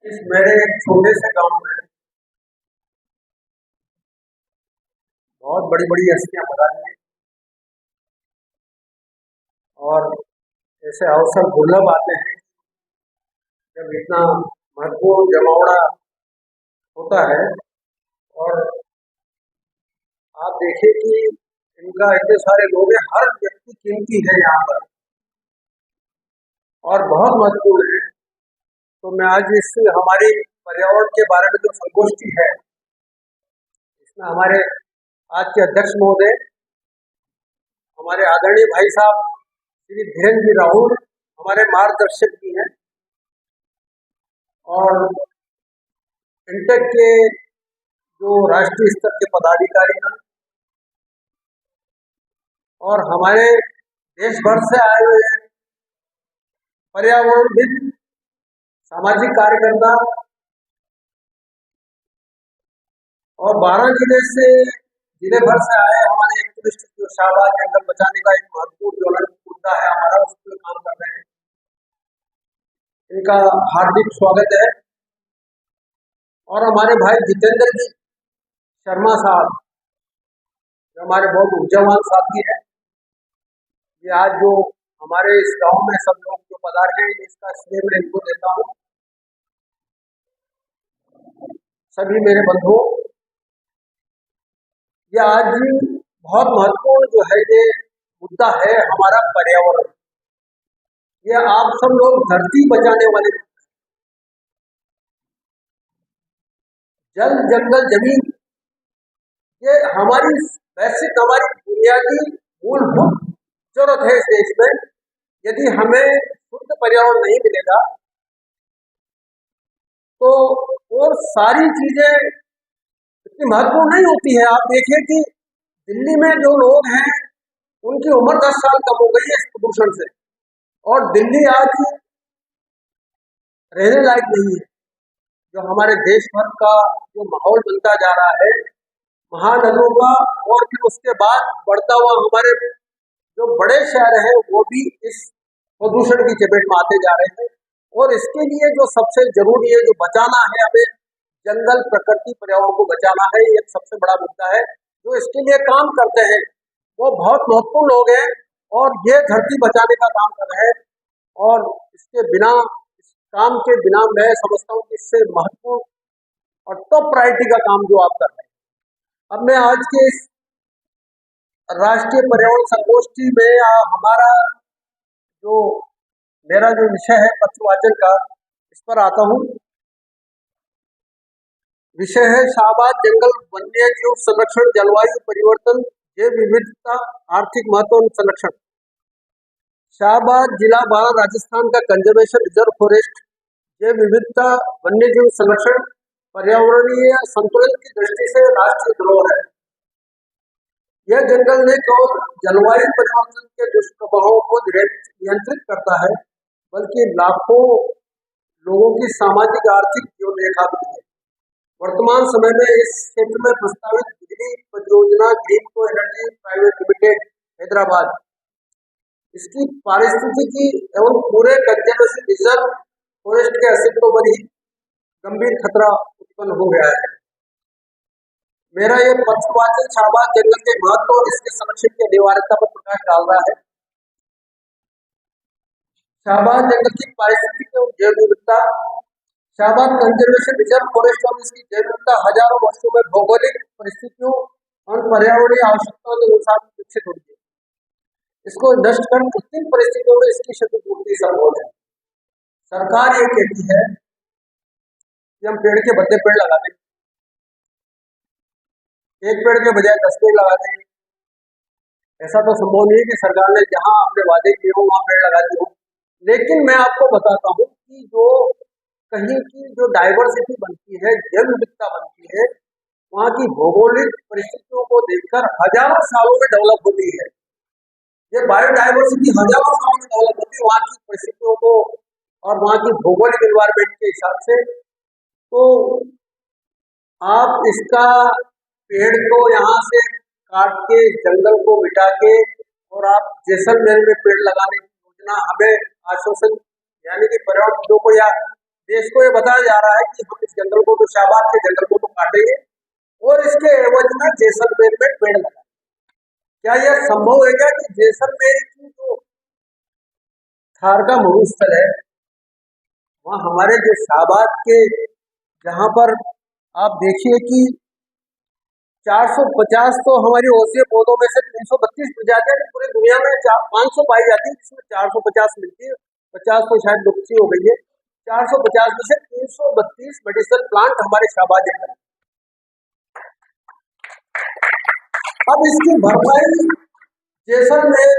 इस मेरे एक छोटे से गांव में बहुत बड़ी बड़ी हस्तियां बना रही हैं और ऐसे अवसर दुर्लभ आते हैं जब इतना महत्वपूर्ण जमावड़ा होता है। और आप देखिए कि इनका इतने सारे लोग हैं, हर व्यक्ति कीमती है यहाँ पर और बहुत महत्वपूर्ण है। तो मैं आज इस हमारी पर्यावरण के बारे में जो संगोष्ठी है इसमें हमारे आज के अध्यक्ष महोदय, हमारे आदरणीय भाई साहब श्री धीरेन्द्र जी राहुल हमारे मार्गदर्शक भी हैं और इंटेक के जो राष्ट्रीय स्तर के पदाधिकारी हैं और हमारे देश भर से आए हुए पर्यावरणविद, सामाजिक कार्यकर्ता और 12 जिले भर से आए हमारे एक्टिविस्ट जो शाहबाद जंगल बचाने का एक महत्वपूर्ण ज्वलंत मुद्दा है हमारा, उस पर काम कर रहे हैं। इनका हार्दिक स्वागत है। और हमारे भाई जितेंद्र जी शर्मा साहब जो हमारे बहुत ऊर्जावान साथी है, ये आज जो हमारे इस गांव में सब लोग जो पधारे हैं इसका श्रेय मैं इनको देता हूँ। सभी मेरे बंधुओं, ये आज बहुत महत्वपूर्ण जो है ये मुद्दा है हमारा पर्यावरण। ये आप सब लोग धरती बचाने वाले, जल जंगल जमीन, ये हमारी वैश्विक हमारी बुनियादी मूलभूत जरूरत है इस देश में। यदि हमें शुद्ध पर्यावरण नहीं मिलेगा तो और सारी चीजें इतनी महत्वपूर्ण नहीं होती है। आप देखिए कि दिल्ली में जो लोग हैं उनकी उम्र 10 साल कम हो गई है इस प्रदूषण से, और दिल्ली आज रहने लायक नहीं है। जो हमारे देश भर का जो माहौल बनता जा रहा है महानगरों का, और फिर उसके बाद बढ़ता हुआ हमारे जो बड़े शहर हैं वो भी इस प्रदूषण की चपेट में आते जा रहे हैं। और इसके लिए जो सबसे जरूरी है, जो बचाना है, हमें जंगल, प्रकृति, पर्यावरण को बचाना है, ये सबसे बड़ा मुद्दा है। जो इसके लिए काम करते हैं वो बहुत महत्वपूर्ण लोग हैं और ये धरती बचाने का काम कर रहे हैं। और इसके बिना, इस काम के बिना मैं समझता हूँ कि इससे महत्वपूर्ण और टॉप प्रायोरिटी का काम जो आप कर रहे हैं। अब मैं आज के इस राष्ट्रीय पर्यावरण संगोष्ठी में हमारा जो मेरा जो विषय है पत्रवाचन का, इस पर आता हूँ। विषय है शाहबाद जंगल वन्य जीव संरक्षण, जलवायु परिवर्तन, जैव विविधता, आर्थिक महत्व संरक्षण। शाहबाद जिला 12 राजस्थान का कंजर्वेशन रिजर्व फॉरेस्ट जैव विविधता, वन्य जीव संरक्षण, पर्यावरणीय संतुलन की दृष्टि से राष्ट्रीय धरोहर है। यह जंगल न केवल जलवायु परिवर्तन के दुष्प्रभावों को नियंत्रित करता है बल्कि लाखों लोगों की सामाजिक आर्थिक जीवन रेखा भी है। वर्तमान समय में इस क्षेत्र में प्रस्तावित बिजली परियोजना Greenko energy private limited Hyderabad, इसकी पारिस्थितिकी एवं पूरे कंजर्वेशन रिजर्व फॉरेस्ट के अस्तित्व पर ही गंभीर खतरा उत्पन्न हो गया है। मेरा यह पत्रवाचन शाहबाद जंगल के महत्व और इसके संरक्षण की अनिवार्यता पर प्रकाश डाल रहा है। शाहबाद जंगल की पारिस्थितिकी और जैव विविधता। शाहबाद कंजर्वेशन रिजर्व फॉरेस्ट और इसकी जैव विविधता हजारों वर्षों में भौगोलिक परिस्थितियों और पर्यावरणीय आवश्यकताओं के अनुसार विकसित हुई है। इसको नष्ट कर कृत्रिम परिस्थितियों में इसकी क्षतिपूर्ति संभव है। सरकार ये कहती है कि हम पेड़ के बदले पेड़ लगा दें, एक पेड़ के बजाय 10 पेड़ लगा दें। ऐसा तो संभव नहीं है कि सरकार ने जहां अपने वादे किए हो वहां पेड़ लगा दिए हो। लेकिन मैं आपको बताता हूं कि जो कहीं की जो डाइवर्सिटी बनती है, जैव विविधता बनती है, वहाँ की भौगोलिक परिस्थितियों को देखकर हजारों सालों में डेवलप होती है। ये बायोडाइवर्सिटी हजारों सालों में डेवलप होती है वहाँ की परिस्थितियों को और वहाँ की भौगोलिक एनवायरमेंट के हिसाब से। तो आप इसका पेड़ को यहाँ से काट के, जंगल को मिटा के, और आप जैसलमेर में पेड़ लगाने की योजना हमें आश्वासन यानी कि पर्यावरण को या देश को ये बताया जा रहा है कि हम इस जंगल को, तो शाहबाद के जंगल को तो काटेंगे और इसके एवज में जैसलमेर में पेड़ लगाएंगे। क्या यह संभव है क्या कि जैसलमेर की जो थार का मरुस्थल है, वहाँ हमारे जो शाहबाद के, जहाँ पर आप देखिए कि 450 तो हमारी औषधीय पौधों में से 332 प्रजातियां पूरी दुनिया में 500 पाई जाती है, जिसमें 450 मिलती है, 50 तो शायद लुप्त हो गई है। 450 में से 332 मेडिसिनल प्लांट हमारे शाहबाद जंगल। अब इसकी भरपाई जैसलमेर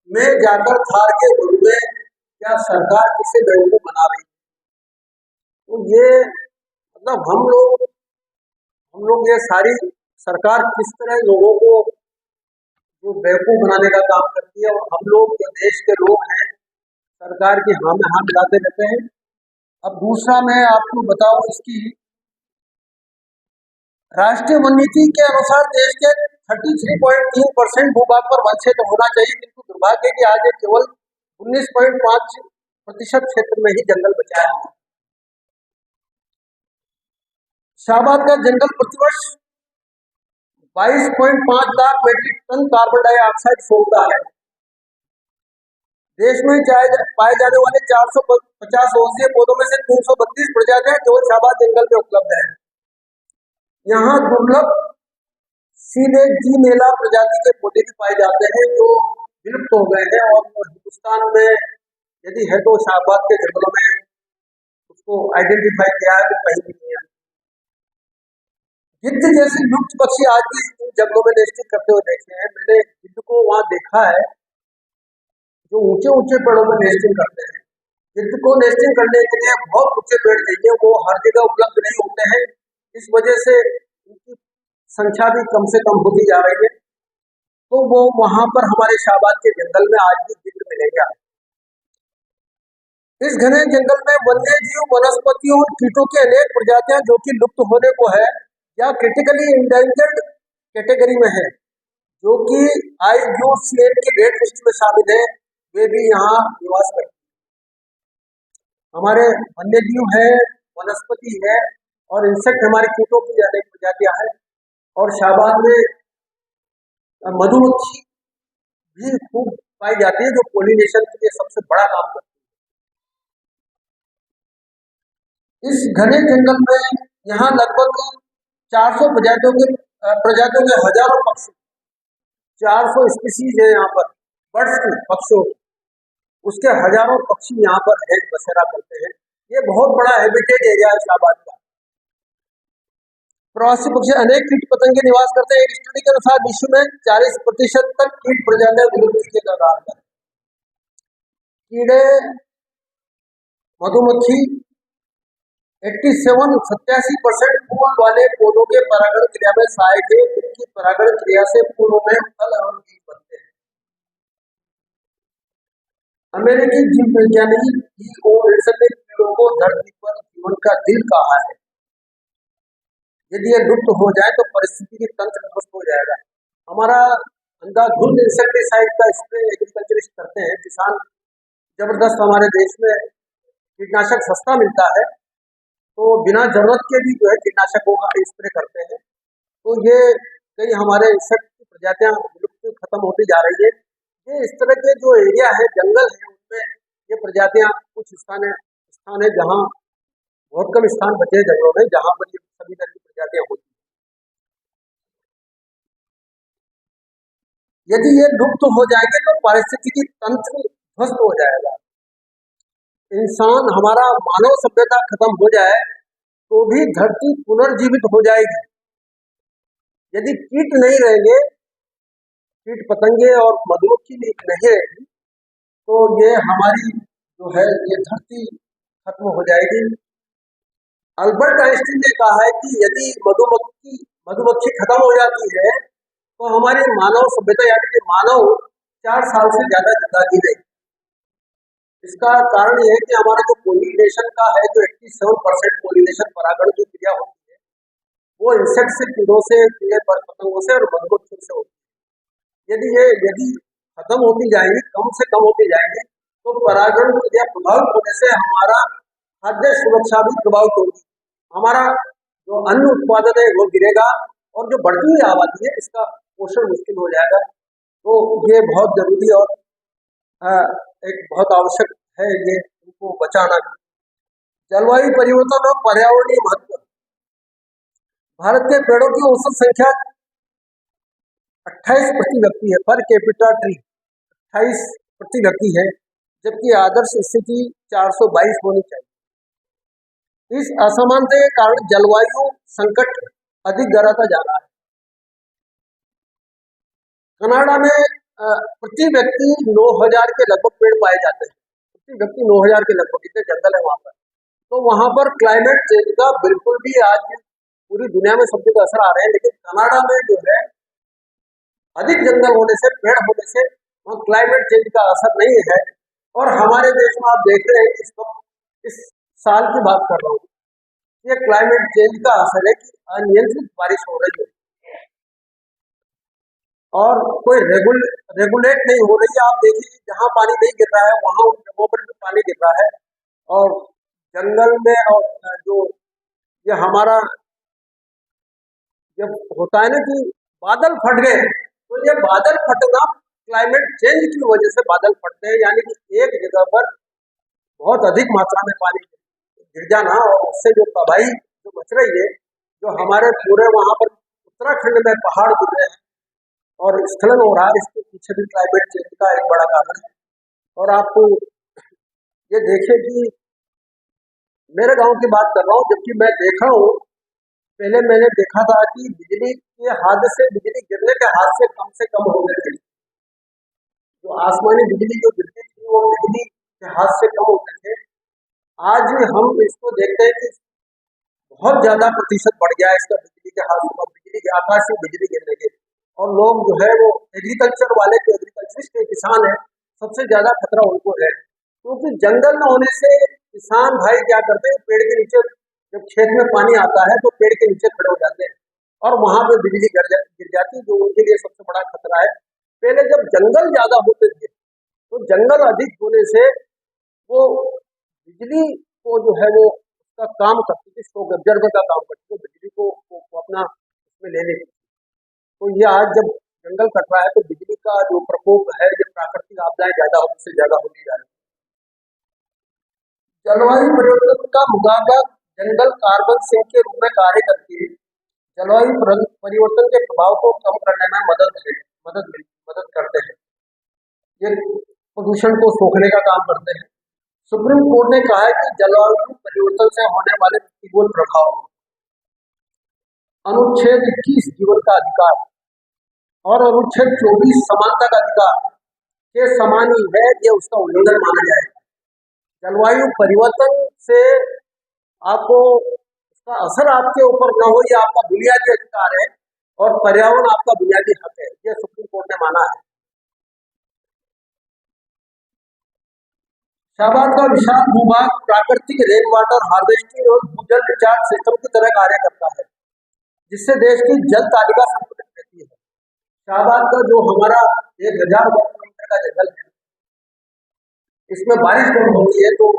में जाकर थार के वन में क्या सरकार किसे बेवकूफ बना रही है? तो ये मतलब हम लोग ये सारी सरकार किस तरह लोगों को जो बेवकूफ बनाने का काम करती है, और हम लोग जो देश के लोग हैं सरकार की हाँ में हाँ मिलाते रहते हैं। अब दूसरा मैं आपको बताऊं, इसकी राष्ट्रीय वन नीति के अनुसार देश के 33.3% भूभाग पर वन क्षेत्र होना चाहिए, किंतु दुर्भाग्य की आज केवल 19.5% क्षेत्र में ही जंगल बचा है। शाहबाद का जंगल प्रतिवर्ष 22.5 lakh metric ton carbon dioxide छोड़ता है। देश में पाए जाने वाले 450 औषधीय पौधों में से 332 प्रजातियां केवल शाहबाद जंगल में उपलब्ध है। यहाँ दुर्लभ सीलेक्टिनेला प्रजाति के पौधे भी पाए जाते हैं जो विलुप्त हो गए हैं, और हिंदुस्तान में यदि है तो शाहबाद के जंगलों में उसको आइडेंटिफाई किया है, तो कहीं भी नहीं है। गिद्ध जैसे लुप्त पक्षी आज भी जंगलों में नेस्टिंग करते हुए देखे हैं। मैंने गिद्ध को वहां देखा है जो ऊंचे ऊंचे पेड़ों में नेस्टिंग करते हैं। गिद्ध को नेस्टिंग करने के लिए बहुत ऊंचे पेड़ चाहिए, वो हर जगह उपलब्ध नहीं होते हैं, इस वजह से उनकी संख्या भी कम से कम होती जा रही है। तो वो वहां पर हमारे शाहबाद के जंगल में आज भी गिद्ध मिलेगा। इस घने जंगल में वन्य जीव, वनस्पतियों और कीटों की अनेक प्रजातियां जो कि लुप्त होने को है या क्रिटिकली इंडेंजर्ड कैटेगरी में है, जो कि IUCN की रेड लिस्ट में शामिल है, वे भी यहाँ निवास करते हैं। हमारे वन्य जीव है, वनस्पति है और इंसेक्ट, हमारे कीटों की अनेक प्रजातियां हैं। और शाहबाद में मधुमक्खी भी खूब पाई जाती है, जो पोलिनेशन के लिए सबसे बड़ा काम करती है। इस घने जंगल में यहाँ लगभग 400 प्रजातियों के हजारों पक्षी, 400 स्पीसीज है यहाँ पर, बर्ड्स की, पक्षियों, उसके हजारों पक्षी यहाँ पर है, बसेरा करते हैं। ये बहुत बड़ा हैबिटेट एरिया है शाहबाद का। प्रवासी पक्षी अनेक कीट पतंगे निवास करते हैं। एक स्टडी के अनुसार विश्व में 40% तक कीट प्रजातियां विलुप्ति के कगार पर। कीड़े, मधुमक्खी 87% फूल वाले पौधों के परागण क्रिया में सहायक है। इनकी परागण क्रिया से फूलों में फल और बीज बनते हैं। अमेरिकी जीव वैज्ञानिक E.O. विल्सन ने कीड़ों को धरती पर जीवन का दिल कहा है। यदि ये लुप्त हो जाए तो परिस्थिति की तंत्र ध्वस्त हो जाएगा। हमारा अंधाधुंध इंसेक्टिसाइड का स्प्रे एग्रीकल्चरिस्ट करते हैं, किसान जबरदस्त, हमारे देश में कीटनाशक सस्ता मिलता है, तो बिना जरूरत के भी जो है कीटनाशकों का स्प्रे करते हैं। तो ये कई हमारे इंसेक्ट की प्रजातियां विलुप्त खत्म होती जा रही है। ये इस तरह के जो एरिया है, जंगल है, उनमें ये प्रजातियां, कुछ स्थान है जहाँ बहुत कम स्थान बचे हैं जंगलों में, जहाँ पर ये सभी तरह की प्रजातियां होती हैं। यदि ये लुप्त हो जाएंगे तो पारिस्थितिकी तंत्र ध्वस्त हो जाएगा। इंसान, हमारा मानव सभ्यता खत्म हो जाए तो भी धरती पुनर्जीवित हो जाएगी। यदि कीट नहीं रहेंगे, कीट पतंगे और मधुमक्खी नहीं रहेगी, तो ये हमारी जो है ये धरती खत्म हो जाएगी। अल्बर्ट आइंस्टीन ने कहा है कि यदि मधुमक्खी खत्म हो जाती है तो हमारी मानव सभ्यता यानी कि मानव 4 साल से ज्यादा जिंदगी नहीं। इसका कारण यह है कि हमारा जो पोलिनेशन का है, जो 87% पोलिनेशन परागण की क्रिया होती है, वो इंसेक्ट से, कीड़ों से, कीड़े पतंगों से और मधुमक्खियों से होती है। यदि खत्म होती जाएगी, कम से कम होती जाएगी, तो परागण क्रिया प्रभावित होने से हमारा खाद्य सुरक्षा भी प्रभावित होगी। हमारा जो अन्न उत्पादन है वो गिरेगा और जो बढ़ती हुई आबादी है इसका पोषण मुश्किल हो जाएगा। तो ये बहुत जरूरी और अ, एक बहुत आवश्यक है ये इनको बचाना। जलवायु परिवर्तन और पर्यावरणीय महत्व। भारत के पेड़ों की औसत संख्या 28 प्रति व्यक्ति है, पर कैपिटा ट्री 28 प्रति व्यक्ति है, जबकि आदर्श स्थिति 422 होनी चाहिए। इस असमानता के कारण जलवायु संकट अधिक गहराता जा रहा है। कनाडा में प्रति व्यक्ति 9,000 के लगभग पेड़ पाए जाते हैं। प्रति व्यक्ति 9,000 के लगभग इतने जंगल है वहां पर। तो वहां पर क्लाइमेट चेंज का बिल्कुल भी आज पूरी दुनिया में सब जगह असर आ रहे हैं, लेकिन कनाडा में जो है अधिक जंगल होने से, पेड़ होने से वहाँ क्लाइमेट चेंज का असर नहीं है। और हमारे देश में आप देख रहे हैं कि इस साल की बात कर रहा हूँ, ये क्लाइमेट चेंज का असर है कि अनियंत्रित बारिश हो रही है और कोई रेगुलेट नहीं हो रही है। आप देखिए जहाँ पानी नहीं गिर रहा है वहां उन जगहों पर भी पानी गिर रहा है। और जंगल में और जो ये हमारा जब होता है ना कि बादल फट गए, तो ये बादल फटना क्लाइमेट चेंज की वजह से बादल फटते हैं, यानी कि एक जगह पर बहुत अधिक मात्रा में पानी गिर जाना और उससे जो तबाही जो मच रही है, जो हमारे पूरे वहां पर उत्तराखंड में पहाड़ गिर रहे हैं और स्खलन हो रहा है, इसके पीछे भी क्लाइमेट चेंज का एक बड़ा कारण है। और आपको ये देखें कि मेरे गांव की बात कर रहा हूँ, जबकि मैं देखा हूँ, पहले मैंने देखा था कि बिजली के हादसे बिजली गिरने के हादसे कम से कम हो गए थे। जो आसमानी बिजली जो गिरती थी वो बिजली के हादसे कम होते थे। आज हम इसको देखते हैं कि बहुत ज्यादा प्रतिशत बढ़ गया है इसका बिजली के हादसों का, बिजली के आकाशीय बिजली गिरने के। और लोग जो है वो एग्रीकल्चर वाले जो एग्रीकल्चरिस्ट के किसान है, सबसे ज्यादा खतरा उनको है, क्योंकि जंगल न होने से किसान भाई क्या करते हैं, पेड़ के नीचे जब खेत में पानी आता है तो पेड़ के नीचे खड़े हो जाते हैं और वहां पे बिजली गिर जाती है, जो उनके लिए सबसे बड़ा खतरा है। पहले जब जंगल ज्यादा होते थे तो जंगल अधिक होने से वो बिजली को जो है वो उसका काम करती थी, स्टोक ऑब्जर्व का काम करती थी, बिजली को अपना उसमें ले लेती। तो ये आज जब जंगल कट रहा है तो बिजली का जो प्रकोप है, ये प्राकृतिक आपदाएं ज्यादा होने से ज्यादा होती जा रही है। जलवायु परिवर्तन का मुकाबला जंगल कार्बन सिंक के रूप में कार्य करती है। जलवायु परिवर्तन के प्रभाव को कम करने में मदद करते हैं। ये प्रदूषण को सोखने का काम करते हैं। सुप्रीम कोर्ट ने कहा है कि जलवायु परिवर्तन से होने वाले प्रतिकूल प्रभाव, अनुच्छेद 21 जीवन का अधिकार और अनुच्छेद 24 समानता का अधिकार के समान ही है, ये उसका उल्लंघन माना जाएगा। जलवायु परिवर्तन से आपको उसका असर आपके ऊपर न हो, ये आपका बुनियादी अधिकार है और पर्यावरण आपका बुनियादी हक है, ये सुप्रीम कोर्ट ने माना है। शाहबाद का विशाल भूभाग प्राकृतिक रेन वाटर हार्वेस्टिंग और भूजल रिचार्ज सिस्टम की तरह कार्य करता है, जिससे देश की जल तालिका संतुलित रहती है। शाहबाद का जो हमारा 1000 वर्ग किलोमीटर का जंगल है, इसमें बारिश जब होती है तो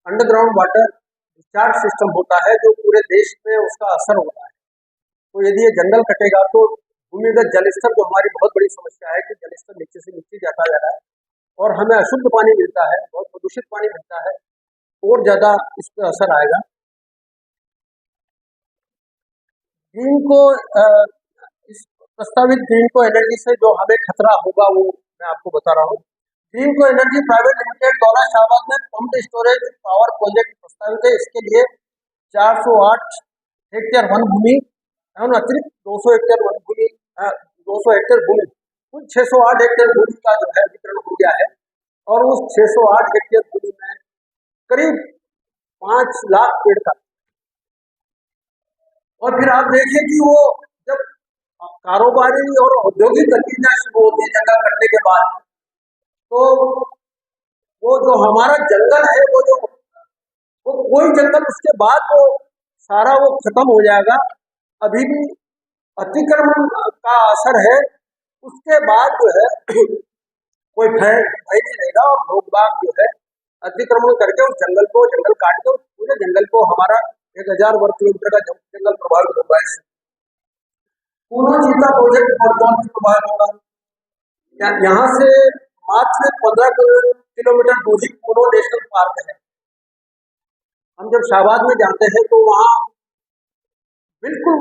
अंडरग्राउंड वाटर रिचार्ज सिस्टम होता है, जो पूरे देश में उसका असर होता है। तो यदि ये जंगल कटेगा तो भूमिगत जलस्तर, जो हमारी बहुत बड़ी समस्या है कि जलस्तर नीचे से नीचे जाता जा रहा है और हमें अशुद्ध पानी मिलता है, बहुत प्रदूषित पानी मिलता है, और ज्यादा इस पर असर आएगा। ग्रीन को इस प्रस्तावित ग्रीन को एनर्जी से जो हमें खतरा होगा वो मैं आपको बता रहा हूँ। ग्रीन को एनर्जी प्राइवेट लिमिटेड द्वारा शाहबाद में पंप्ड स्टोरेज पावर प्रोजेक्ट प्रस्तावित है। इसके लिए 408 हेक्टेयर वन भूमि एवं अतिरिक्त 200 हेक्टेयर वन भूमि 200 हेक्टेयर भूमि, कुल 608 हेक्टेयर भूमि का जो है वितरण हो गया है। और उस 608 हेक्टेयर भूमि में करीब 5 लाख पेड़ का। और फिर आप देखिए कि वो जब कारोबारी और औद्योगिक गतिविधियां शुरू होती है जंगल कटने के बाद, तो वो जो हमारा जंगल है वो कोई जंगल उसके बाद वो सारा वो खत्म हो जाएगा। अभी भी अतिक्रमण का असर है, उसके बाद जो है कोई भय नहीं रहेगा और लोग बाग जो है अतिक्रमण करके उस जंगल काट के पूरे जंगल को हमारा 1000 वर्ग किलोमीटर का जंगल प्रभावित होगा। पूर्व चीता प्रोजेक्ट और कौन सी प्रभावित होगा? यहाँ से मात्र 15 किलोमीटर दूरी पूर्व नेशनल पार्क है। हम जब शाहबाद में जाते हैं तो वहाँ बिल्कुल